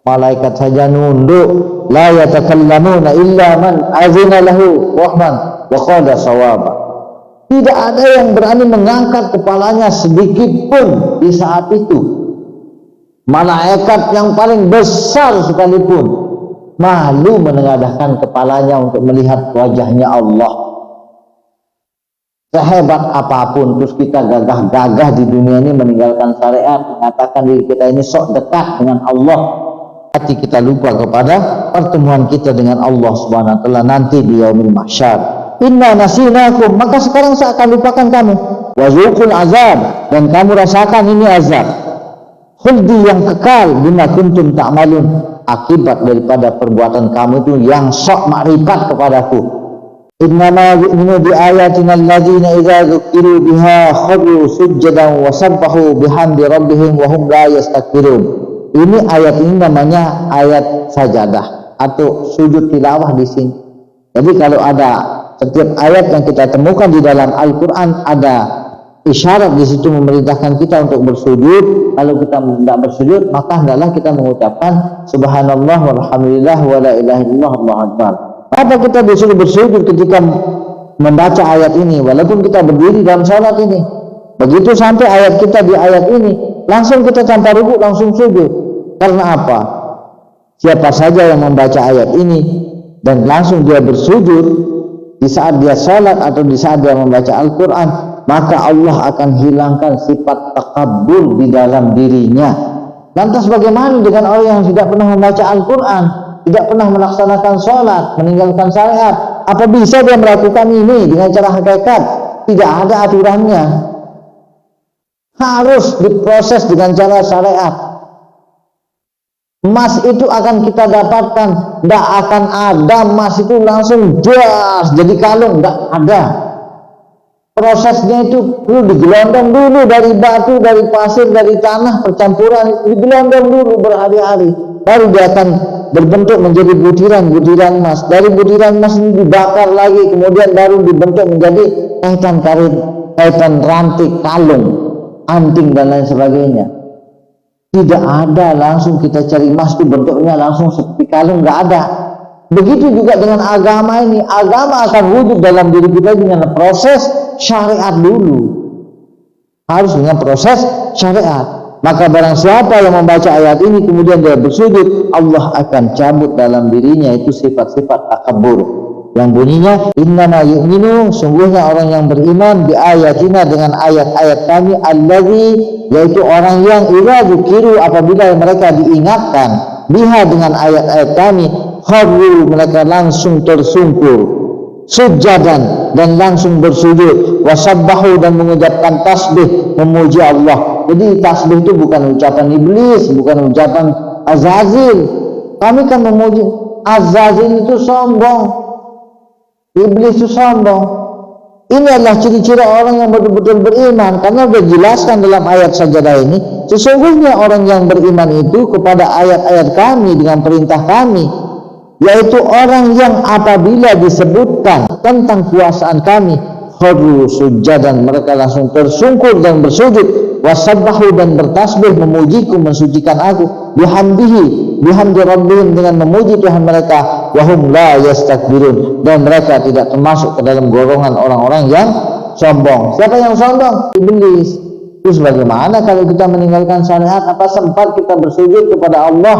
Malaikat saja nunduk. La yatakallamuna illa man azina lahu rahman wa qala sawaba. Tidak ada yang berani mengangkat kepalanya sedikit pun di saat itu. Malaikat yang paling besar sekalipun malu menengadahkan kepalanya untuk melihat wajahnya Allah. Sehebat apapun terus kita gagah-gagah di dunia ini meninggalkan syariat, mengatakan diri kita ini sok dekat dengan Allah, hati kita lupa kepada pertemuan kita dengan Allah Subhanahu wa taala nanti di yaumil mahsyar. Inna nasinakum, maka sekarang saya akan lupakan kamu. Wazuqul azab, dan kamu rasakan ini azab. Khuldi yang kekal bima kuntum ta'malun, akibat daripada perbuatan kamu itu yang sok makrifat kepadaku. Innama yu'minu bi ayatina alladzina idza dzukiru biha kharru sujjadan wa sabbahu bihamdi rabbihim wa hum la yastakbirun. Ini ayat ini namanya ayat sajadah atau sujud tilawah di sini. Jadi kalau ada setiap ayat yang kita temukan di dalam Al-Quran ada isyarat di situ memerintahkan kita untuk bersujud. Kalau kita tidak bersujud, maka hendaklah kita mengucapkan Subhanallah walhamdulillah wa la ilaha illallah Allahu akbar. Apa kita disuruh bersujud ketika membaca ayat ini, walaupun kita berdiri dalam salat ini? Begitu sampai ayat kita di ayat ini, langsung kita tanpa rukuk langsung sujud. Karena apa? Siapa saja yang membaca ayat ini dan langsung dia bersujud di saat dia salat atau di saat dia membaca Al-Quran, maka Allah akan hilangkan sifat takabbur di dalam dirinya. Lantas bagaimana dengan orang yang tidak pernah membaca Al-Quran, tidak pernah melaksanakan salat, meninggalkan syariat? Apa bisa dia melakukan ini dengan cara hakikat? Tidak ada aturannya, harus diproses dengan cara syariat. Emas itu akan kita dapatkan, tidak akan ada emas itu langsung jas jadi kalung, tidak ada. Prosesnya itu perlu digelondong dulu dari batu, dari pasir, dari tanah, percampuran digelondong dulu berhari-hari, baru dia akan berbentuk menjadi butiran-butiran emas. Dari butiran emas ini dibakar lagi, kemudian baru dibentuk menjadi kaitan karet, kaitan rantik, kalung, anting dan lain sebagainya. Tidak ada langsung kita cari emas itu bentuknya langsung seperti kalung, nggak ada. Begitu juga dengan agama ini, agama akan wujud dalam diri kita dengan proses syariat dulu, harus dengan proses syariat. Maka barang siapa yang membaca ayat ini kemudian dia bersujud, Allah akan cabut dalam dirinya itu sifat-sifat takabur yang bunyinya innama yu'minu, sungguhnya orang yang beriman bi ayatina dengan ayat-ayat kami, allazi, yaitu orang yang idza dzukiru, apabila mereka diingatkan biha dengan ayat-ayat kami, kharru, mereka langsung tersungkur, sujadan, dan langsung bersujud, wasabbahu, dan mengucapkan tasbih, memuji Allah. Jadi tasbih itu bukan ucapan iblis, bukan ucapan Azazil. Kami kan memuji Azazil itu sombong, iblis itu sombong. Ini adalah ciri-ciri orang yang betul-betul beriman, karena sudah dijelaskan dalam ayat sajadah ini, sesungguhnya orang yang beriman itu kepada ayat-ayat kami dengan perintah kami, yaitu orang yang apabila disebutkan tentang kuasaan kami, kharru sujadan, mereka langsung tersungkur dan bersujud, wasabbahu, dan bertasbih, memujiku, mensucikan aku, bihamdihi, bihamdi rabbihim, dengan memuji Tuhan mereka, wahum la yastakbirun, dan mereka tidak termasuk ke dalam golongan orang-orang yang sombong. Siapa yang sombong? Iblis. Terus bagaimana kalau kita meninggalkan syariat? Apa sempat kita bersujud kepada Allah